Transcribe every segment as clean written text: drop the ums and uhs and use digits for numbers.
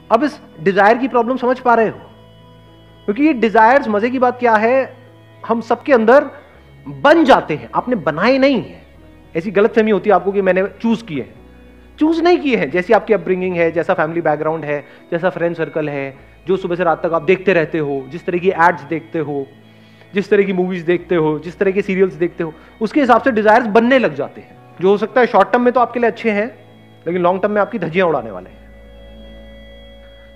अब इस डिजायर की प्रॉब्लम समझ पा रहे हो? क्योंकि ये डिजायर्स, मजे की बात क्या है, हम सबके अंदर बन जाते हैं, आपने बनाए नहीं है। ऐसी गलतफहमी होती है आपको कि मैंने चूज किए हैं। चूज नहीं किए हैं। जैसी आपकी अपब्रिंगिंग है, जैसा फैमिली बैकग्राउंड है, जैसा फ्रेंड सर्कल है, जो सुबह से रात तक आप देखते रहते हो, जिस तरह की एड्स देखते हो, जिस तरह की मूवीज देखते हो, जिस तरह के सीरियल्स देखते हो, उसके हिसाब से डिजायर्स बनने लग जाते हैं, जो हो सकता है शॉर्ट टर्म में तो आपके लिए अच्छे हैं, लेकिन लॉन्ग टर्म में आपकी धज्जियां उड़ाने वाले हैं।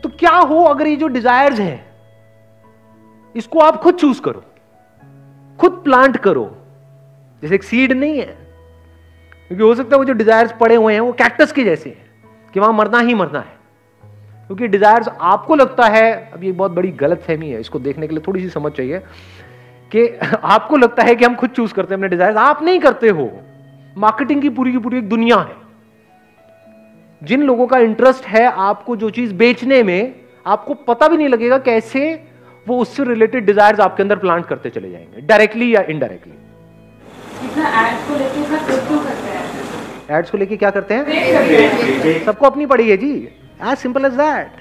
तो क्या हो अगर ये जो डिजायर्स हैं इसको आप खुद चूज करो, खुद प्लांट करो, जैसे एक सीड नहीं है। क्योंकि हो सकता है वो जो डिजायर्स पड़े हुए हैं वो कैक्टस के जैसे हैं कि वहां मरना ही मरना है। क्योंकि डिजायर्स आपको लगता है, अब ये बहुत बड़ी गलतफहमी है, इसको देखने के लिए थोड़ी सी समझ चाहिए, कि आपको लगता है कि हम खुद चूज करते हैं अपने डिजायर्स। आप नहीं करते हो। मार्केटिंग की पूरी एक दुनिया है। जिन लोगों का इंटरेस्ट है आपको जो चीज बेचने में, आपको पता भी नहीं लगेगा कैसे वो उससे रिलेटेड डिजायर्स आपके अंदर प्लांट करते चले जाएंगे, डायरेक्टली या इनडायरेक्टली। एड्स को लेके क्या करते हैं? सबको अपनी पड़ी है जी, एज सिंपल एज दैट।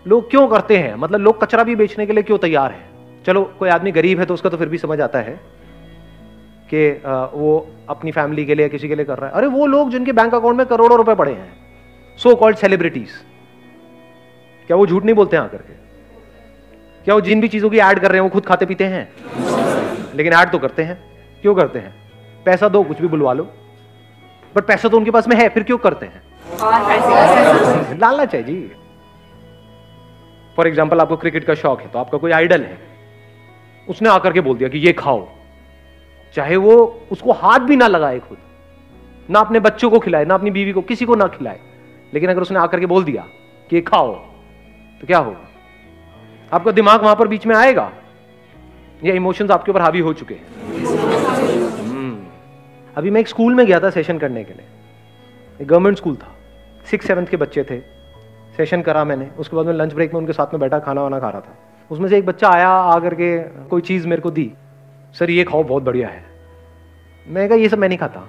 लोग क्यों करते हैं? मतलब लोग कचरा भी बेचने के लिए क्यों तैयार है? चलो कोई आदमी गरीब है तो उसका तो फिर भी समझ आता है कि वो अपनी फैमिली के लिए, किसी के लिए कर रहा है। अरे वो लोग जिनके बैंक अकाउंट में करोड़ों रुपए पड़े हैं, सो कॉल्ड सेलिब्रिटीज, क्या वो झूठ नहीं बोलते हैं आकर के? क्या वो जिन भी चीजों की ऐड कर रहे हैं वो खुद खाते पीते हैं? लेकिन ऐड तो करते हैं। क्यों करते हैं? पैसा दो, कुछ भी बुलवा लो, बट पैसा तो उनके पास में है, फिर क्यों करते हैं? लालच है जी। फॉर एग्जाम्पल, आपको क्रिकेट का शौक है तो आपका कोई आइडल है, उसने आकर के बोल दिया कि ये खाओ, चाहे वो उसको हाथ भी ना लगाए, खुद ना अपने बच्चों को खिलाए, ना अपनी बीवी को, किसी को ना खिलाए, लेकिन अगर उसने आकर के बोल दिया कि ये खाओ, तो क्या होगा? आपका दिमाग वहां पर बीच में आएगा, या इमोशंस आपके ऊपर हावी हो चुके हैं? अभी मैं एक स्कूल में गया था सेशन करने के लिए, एक गवर्नमेंट स्कूल था, 6th-7th के बच्चे थे। सेशन करा मैंने, उसके बाद मैं लंच ब्रेक में उनके साथ में बैठा खाना वाना खा रहा था। उसमें से एक बच्चा आया, आकर के कोई चीज़ मेरे को दी, सर ये खाओ बहुत बढ़िया है। मैंने कहा ये सब मैं नहीं खाता।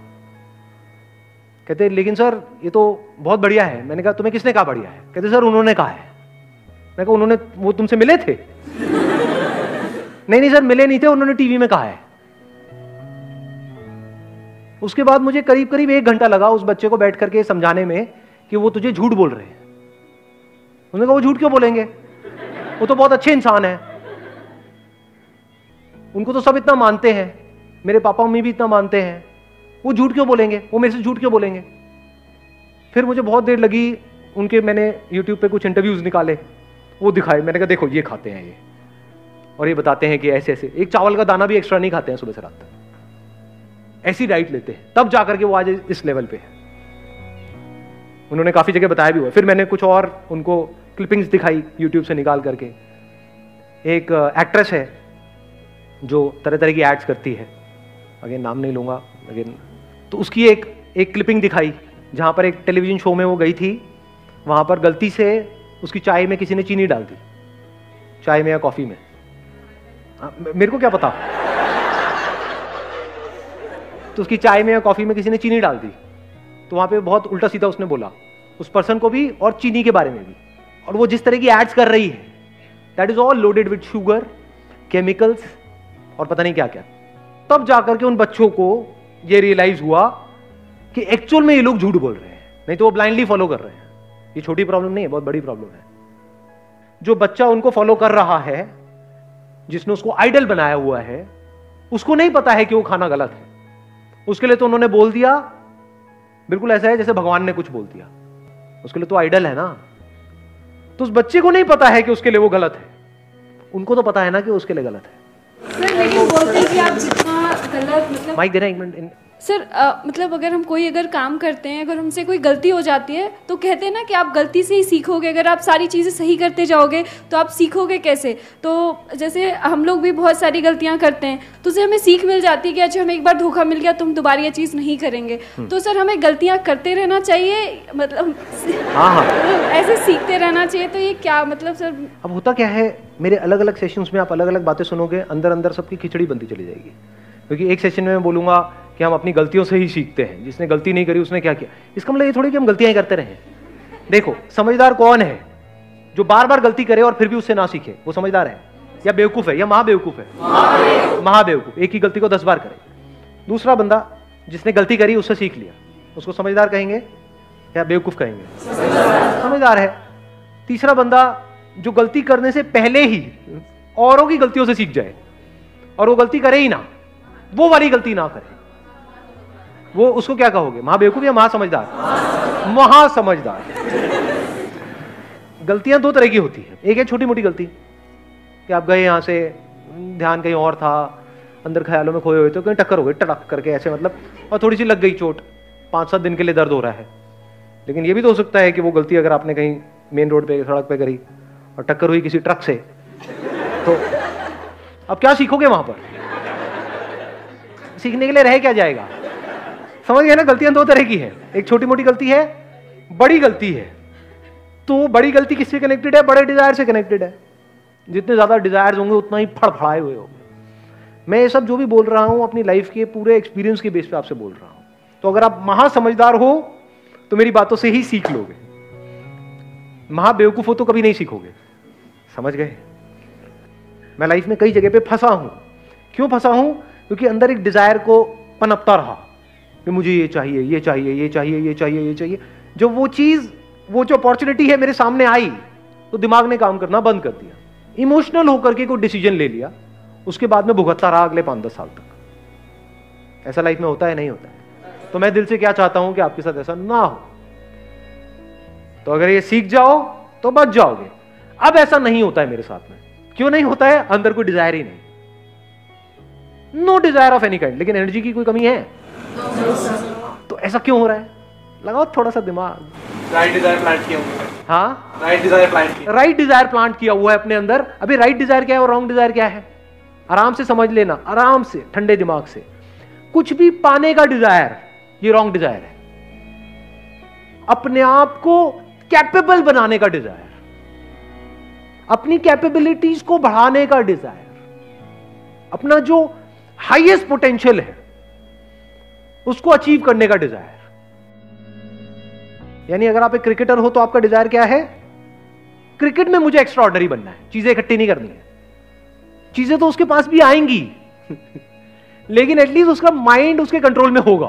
कहते लेकिन सर ये तो बहुत बढ़िया है। मैंने कहा तुम्हें किसने कहा बढ़िया है? कहते सर उन्होंने कहा है। मैं कहा उन्होंने, वो तुमसे मिले थे? नहीं सर मिले नहीं थे, उन्होंने टीवी में कहा है। उसके बाद मुझे करीब 1 घंटा लगा उस बच्चे को बैठ करके समझाने में कि वो तुझे झूठ बोल रहे हैं। उन्होंने कहा वो झूठ क्यों बोलेंगे, वो तो बहुत अच्छे इंसान है, उनको तो सब इतना मानते हैं, मेरे पापा मम्मी भी इतना मानते हैं, वो झूठ क्यों बोलेंगे, वो मेरे से झूठ क्यों बोलेंगे? फिर मुझे बहुत देर लगी, उनके मैंने YouTube पे कुछ इंटरव्यूज निकाले, वो दिखाए। मैंने कहा देखो ये खाते हैं ये, और ये बताते हैं कि ऐसे ऐसे, एक चावल का दाना भी एक्स्ट्रा नहीं खाते हैं सुबह से रात तक, ऐसी डाइट लेते हैं, तब जाकर के वो आज इस लेवल पे है। उन्होंने काफी जगह बताया भी हुआ। फिर मैंने कुछ और उनको क्लिपिंग्स दिखाई YouTube से निकाल करके। एक एक्ट्रेस है जो तरह तरह की एड्स करती है, अगेन नाम नहीं लूंगा, लेकिन तो उसकी एक क्लिपिंग दिखाई जहां पर एक टेलीविजन शो में वो गई थी, वहां पर गलती से उसकी चाय में किसी ने चीनी डाल दी, चाय में या कॉफी में, मेरे को क्या पता। तो उसकी चाय में या कॉफी में किसी ने चीनी डाल दी, तो वहां पे बहुत उल्टा सीधा उसने बोला उस पर्सन को भी और चीनी के बारे में भी। और वो जिस तरह की एड्स कर रही है, that is all loaded with sugar, chemicals और पता नहीं क्या क्या। तब जाकर के उन बच्चों को ये रियलाइज हुआ कि एक्चुअल में ये लोग झूठ बोल रहे हैं, नहीं तो वो ब्लाइंडली फॉलो कर रहे हैं। ये छोटी प्रॉब्लम नहीं है, बहुत बड़ी प्रॉब्लम है। जो बच्चा उनको फॉलो कर रहा है, जिसने उसको आइडल बनाया हुआ है, उसको नहीं पता है कि वो खाना गलत है। उसके लिए तो उन्होंने बोल दिया, बिल्कुल ऐसा है जैसे भगवान ने कुछ बोल दिया, उसके लिए तो आइडल है ना। तो उस बच्चे को नहीं पता है कि उसके लिए वो गलत है, उनको तो पता है ना कि उसके लिए गलत है। सर लेकिन बोलते हैं कि आप जितना गलत, मतलब माइक देना 1 मिनट। सर मतलब अगर हम कोई अगर काम करते हैं, अगर हमसे कोई गलती हो जाती है तो कहते हैं ना कि आप गलती से ही सीखोगे। अगर आप सारी चीज़ें सही करते जाओगे तो आप सीखोगे कैसे? तो जैसे हम लोग भी बहुत सारी गलतियां करते हैं, तो उससे हमें सीख मिल जाती है कि अच्छा हमें एक बार धोखा मिल गया तो हम दोबारा ये चीज़ नहीं करेंगे। तो सर हमें गलतियाँ करते रहना चाहिए, मतलब हाँ ऐसे सीखते रहना चाहिए। तो ये क्या मतलब सर? अब होता क्या है, मेरे अलग अलग सेशंस में आप अलग अलग बातें सुनोगे, अंदर अंदर सबकी खिचड़ी बनती चली जाएगी। क्योंकि एक सेशन में मैं बोलूंगा कि हम अपनी गलतियों से ही सीखते हैं, जिसने गलती नहीं करी उसने क्या किया। इसका मतलब ये थोड़ी कि हम गलतियां ही करते रहें। देखो समझदार कौन है जो बार बार गलती करे और फिर भी उससे ना सीखे, वो समझदार है या बेवकूफ है या महाबेवकूफ है? महाबेवकूफ। एक ही गलती को 10 बार करे। दूसरा बंदा जिसने गलती करी उससे सीख लिया, उसको समझदार कहेंगे या बेवकूफ कहेंगे? समझदार है। तीसरा बंदा जो गलती करने से पहले ही औरों की गलतियों से सीख जाए और वो गलती करे ही ना, वो वाली गलती ना करे, वो उसको क्या कहोगे? महाबेवकूफ या महासमझदार? महासमझदार। गलतियां दो तरह की होती है। एक है छोटी मोटी गलती कि आप गए यहां से, ध्यान कहीं और था, अंदर ख्यालों में खोए हुए थे, कहीं टक्कर हो गई टड़क करके ऐसे, मतलब, और थोड़ी सी लग गई चोट, 5-7 दिन के लिए दर्द हो रहा है। लेकिन ये भी तो हो सकता है कि वो गलती अगर आपने कहीं मेन रोड पे, सड़क पे करी और टक्कर हुई किसी ट्रक से, तो अब क्या सीखोगे वहां पर? सीखने के लिए रह क्या जाएगा? समझ गए ना? गलतियां दो तरह की है, एक छोटी मोटी गलती है, बड़ी गलती है। तो बड़ी गलती किससे कनेक्टेड है? बड़े डिजायर से कनेक्टेड है। जितने ज्यादा डिजायर्स होंगे उतना ही फड़फड़ाए हुए होंगे। मैं ये सब जो भी बोल रहा हूं अपनी लाइफ के पूरे एक्सपीरियंस के बेस पे आपसे बोल रहा हूं। तो अगर आप महासमझदार हो तो मेरी बातों से ही सीख लोगे, महाबेवकूफ हो तो कभी नहीं सीखोगे। समझ गए? मैं लाइफ में कई जगह पे फंसा हूं। क्यों फंसा हूं? क्योंकि अंदर एक डिजायर को पनपता रहा कि मुझे ये चाहिए, ये चाहिए, ये चाहिए, ये चाहिए, ये चाहिए। जो वो चीज, वो जो अपॉर्चुनिटी है मेरे सामने आई तो दिमाग ने काम करना बंद कर दिया, इमोशनल होकर के कोई डिसीजन ले लिया, उसके बाद में भुगतता रहा अगले 5-10 साल तक। ऐसा लाइफ में होता है? नहीं होता है। तो मैं दिल से क्या चाहता हूं कि आपके साथ ऐसा ना हो। तो अगर ये सीख जाओ तो बच जाओगे। अब ऐसा नहीं होता है मेरे साथ में। क्यों नहीं होता है? अंदर कोई डिजायर ही नहीं, no desire of any kind. लेकिन एनर्जी की कोई कमी है? तो ऐसा क्यों हो रहा है? लगाओ थोड़ा सा दिमाग। राइट डिजायर प्लांट किया हुआ है। हाँ, राइट डिजायर प्लांट किया। राइट डिजायर प्लांट किया हुआ है अपने अंदर। अभी राइट डिजायर क्या है और रॉन्ग डिजायर क्या है? आराम से समझ लेना, आराम से, ठंडे दिमाग से। कुछ भी पाने का डिजायर, ये रॉन्ग डिजायर है। अपने आप को कैपेबल बनाने का डिजायर, अपनी कैपेबिलिटीज को बढ़ाने का डिजायर, अपना जो हाईएस्ट पोटेंशियल है उसको अचीव करने का डिजायर। यानी अगर आप एक क्रिकेटर हो तो आपका डिजायर क्या है? क्रिकेट में मुझे एक्स्ट्रा ऑर्डिनरी बनना है, चीजें इकट्ठी नहीं करनी है। चीजें तो उसके पास भी आएंगी लेकिन एटलीस्ट उसका माइंड उसके कंट्रोल में होगा।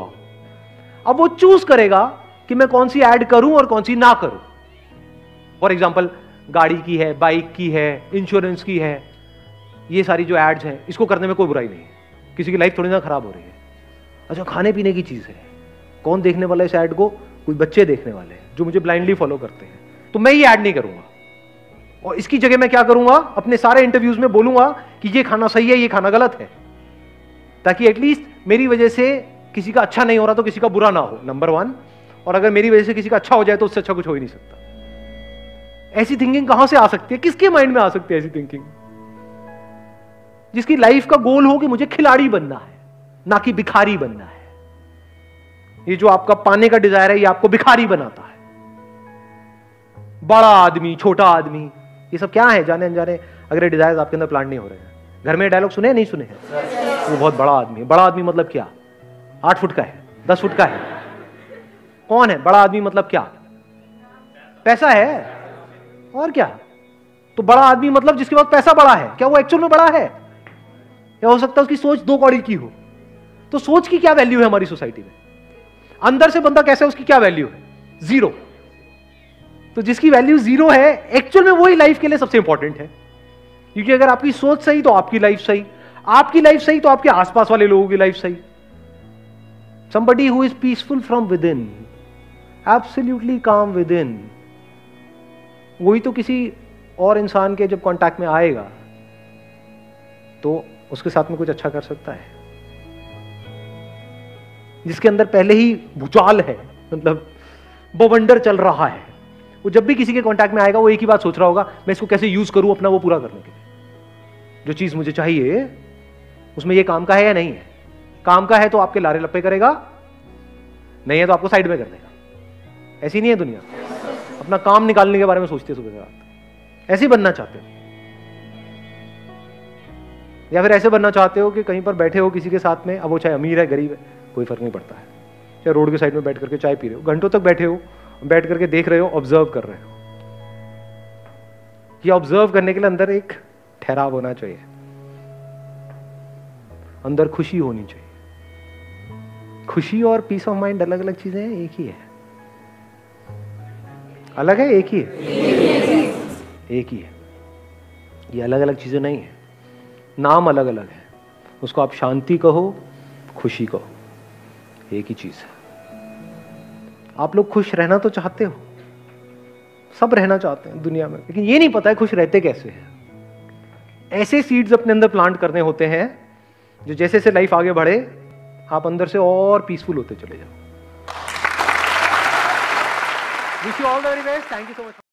अब वो चूज करेगा कि मैं कौन सी ऐड करूं और कौन सी ना करूं। फॉर एग्जाम्पल, गाड़ी की है, बाइक की है, इंश्योरेंस की है, ये सारी जो एड्स हैं, इसको करने में कोई बुराई नहीं है, किसी की लाइफ थोड़ी ना खराब हो रही है। अच्छा, खाने पीने की चीज है, कौन देखने वाला है इस ऐड को? कुछ बच्चे देखने वाले हैं जो मुझे ब्लाइंडली फॉलो करते हैं, तो मैं ये ऐड नहीं करूंगा। और इसकी जगह मैं क्या करूंगा? अपने सारे इंटरव्यूज में बोलूंगा कि ये खाना सही है, ये खाना गलत है, ताकि एटलीस्ट मेरी वजह से किसी का अच्छा नहीं हो रहा तो किसी का बुरा ना हो, नंबर 1। और अगर मेरी वजह से किसी का अच्छा हो जाए तो उससे अच्छा कुछ हो ही नहीं सकता। ऐसी थिंकिंग कहां से आ सकती है? किसके माइंड में आ सकती है ऐसी थिंकिंग? जिसकी लाइफ का गोल हो कि मुझे खिलाड़ी बनना है, ना कि भिखारी बनना है। ये जो आपका पाने का डिजायर है, ये आपको भिखारी बनाता है। बड़ा आदमी, छोटा आदमी, ये सब क्या है? जाने अनजाने अगर ये डिजायर आपके अंदर प्लांट नहीं हो रहे हैं। घर में डायलॉग सुने नहीं सुने हैं? वो बहुत बड़ा आदमी है। बड़ा आदमी मतलब क्या? 8 फुट का है, 10 फुट का है? कौन है बड़ा आदमी? मतलब क्या? पैसा है और क्या? तो बड़ा आदमी मतलब जिसके पास पैसा बड़ा है। क्या वो एक्चुअल में बड़ा है? या हो सकता है उसकी सोच 2 कौड़ी की हो। तो सोच की क्या वैल्यू है हमारी सोसाइटी में? अंदर से बंदा कैसा है, उसकी क्या वैल्यू है? 0। तो जिसकी वैल्यू 0 है, एक्चुअल में वही लाइफ के लिए सबसे इंपॉर्टेंट है। क्योंकि अगर आपकी सोच सही तो आपकी लाइफ सही, आपकी लाइफ सही तो आपके आसपास वाले लोगों की लाइफ सही। Somebody who is peaceful from within, absolutely calm within, वही तो किसी और इंसान के जब कांटेक्ट में आएगा तो उसके साथ में कुछ अच्छा कर सकता है। जिसके अंदर पहले ही भूचाल है, मतलब बवंडर चल रहा है, वो जब भी किसी के कांटेक्ट में आएगा वो एक ही बात सोच रहा होगा, मैं इसको कैसे यूज करूं अपना वो पूरा करने के लिए। जो चीज मुझे चाहिए उसमें ये काम का है या नहीं है? काम का है तो आपके लारे लप्पे करेगा, नहीं है तो आपको साइड में कर देगा। ऐसी नहीं है दुनिया। अपना काम निकालने के बारे में सोचते सुबह से रात। ऐसे बनना चाहते हो या फिर ऐसे बनना चाहते हो कि कहीं पर बैठे हो किसी के साथ में, अब वो चाहे अमीर है गरीब है कोई फर्क नहीं पड़ता है, चाहे रोड के साइड में बैठ करके चाय पी रहे हो, घंटों तक बैठे हो, बैठ करके देख रहे हो, ऑब्जर्व कर रहे हो, ये ऑब्जर्व करने के लिए अंदर एक ठहराव होना चाहिए, अंदर खुशी होनी चाहिए। खुशी और पीस ऑफ माइंड अलग अलग चीजें हैं, एक ही है? अलग है? एक ही है? एक ही है। ये अलग अलग चीजें नहीं है, नाम अलग अलग है। उसको आप शांति कहो, खुशी कहो, एक ही चीज है। आप लोग खुश रहना तो चाहते हो, सब रहना चाहते हैं दुनिया में, लेकिन ये नहीं पता है खुश रहते कैसे हैं। ऐसे सीड्स अपने अंदर प्लांट करने होते हैं जो जैसे जैसे लाइफ आगे बढ़े आप अंदर से और पीसफुल होते चले जाओ। Wish you all the very best. Thank you so much.